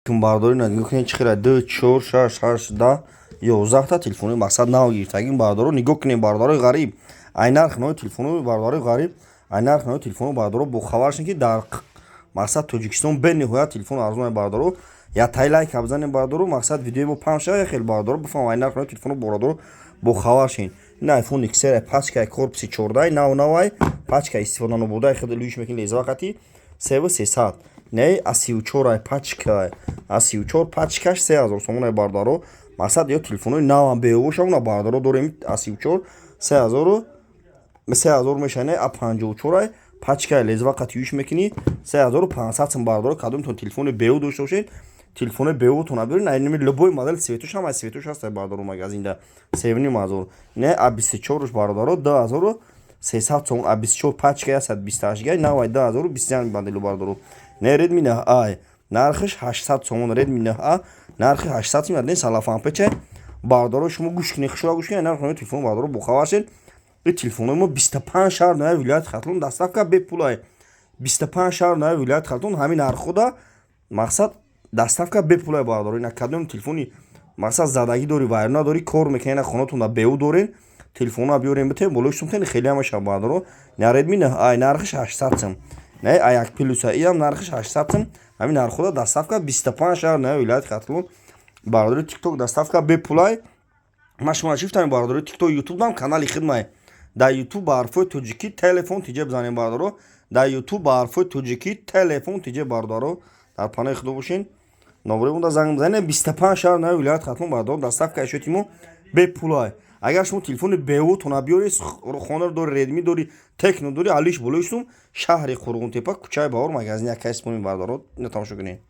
Тун бардорӣ нигоҳ кунед чӣ хеле 2 4 6 8 10 11 та телефони мақсад нав гирифтагин бардоро нигоҳ кунед бардорои ғариб ай нархнои телефони бардорои ғариб ай нархнои телефони бардоро бо хабаршин ки дар мақсад Тоҷикистон бениҳоят телефони арзони бардоро я тай лайка бизанед бардоро мақсад видеои мо памп шава я хел бардоро бифаҳм ай нархнои телефони бардоро бо хабаршин ин iPhone XR пачкаи корпуси 14 нав пачкаи истифода набурдаи хеле лӯиш мекунед лезвақати 3300 не а 34 пачка а 34 пачкаш 3000 сомонаи бардоро мақсад ё телефонои навам беҳушамона бардоро дорем а 34 3000 мешане а 54 пачкаи лезвақати юш мекунӣ 3500 сом бардоро кадомтон телефони беҳу дошта бошед телефони беҳутона бирин айними любой модел светош ҳам ай светош ҳаст бардоро магазинда 7000 не а 24 бардоро 2300 сом а 24 пачка 128 гай навай 2021 модели бардоро не Redmi 9i нархиш 800 сомон Redmi 9a нархи 800 сом не салафан пече бардоро шумо гӯш кунед хушро гӯш кунед нархи телефон бардоро бо хабар шед ин телефони мо 25 шаҳр нояи вилояти Хатлон доставка бепулай 25 шаҳр нояи вилояти Хатлон ҳамин нархуда мақсад доставка бепулай бардоро ин кадом телефони мақсад задагӣ дори вайрона дори кор мекунед ин хонатонда беҳу дорен телефонро биёрем битем болои сумтен хеле ҳамаша бардоро на Redmi 9i нархиш 800 сом не А1 плюс и ам нархиш 800 сом ҳамин нархуда доставка 25 шаҳр нояи вилояти Хатлон бардори TikTok доставка бепулай ма шумо чифтами бардори TikTok YouTube дам канали хидмае дар YouTube ба ҳарфои тоҷикӣ телефон тиҷе бизанем бардоро дар YouTube ба ҳарфои тоҷикӣ телефон тиҷе бардоро дар панои худо бошен номере муда занг бизанед 25 шаҳр нояи вилояти Хатлон бардоро доставка шоти мо бепулай агар шумо телефони беҳутона биёред хонаро дори Redmi дори Tecno дори алиш болои сум шаҳри Қурғунтепа кӯчаи Баҳор магазини Якайс бардоро ина тамошо кунед.